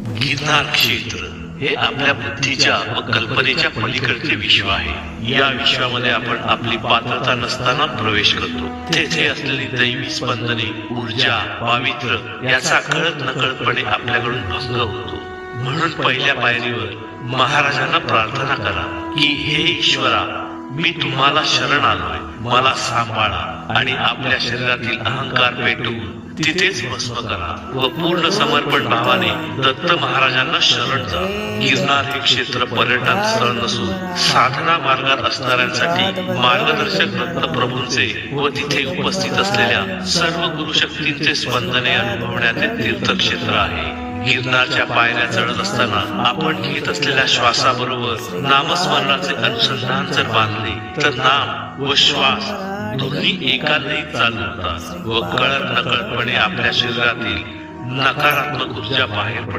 गिरनार क्षेत्र हे आपल्या बुद्धीच्या व कल्पनेच्या पलीकडचे विश्व आहे। या विश्वामध्ये आपण आपली पात्रता नसताना प्रवेश करतो। तेथे असलेली दैवी स्पंदने, ऊर्जा, पावित्र्य याचा कळत नकळतपणे आपल्याकडून भंग होतो। म्हणून पहिल्या पायरीवर महाराजांना प्रार्थना करा की हे ईश्वरा, मी तुम्हाला शरण आलोय, मला सांभाळा आणि आपल्या शरीरातील अहंकार पेटवून तिथेच भस्म करा व पूर्ण समर्पण भावाने दत्त महाराजांना शरण जा। गिरनार हे क्षेत्र पर्यटन स्थळ नसून साधना मार्गात असणाऱ्यांसाठी मार्गदर्शक दत्तप्रभूंचे व तिथे उपस्थित असलेल्या सर्व गुरुशक्तींचे स्पंदने अनुभवण्याचे तीर्थक्षेत्र आहे। गिरनारच्या पायऱ्या चढत असताना आपण घेत असलेल्या श्वासाबरोबर नामस्मरणाचे अनुसंधान जर बांधले तर नाम व श्वास दोन्ही एका लयीत चालू होतात व कळत नकळतपणे आपल्या शरीरातील नकारात्मक ऊर्जा बाहेर पडते।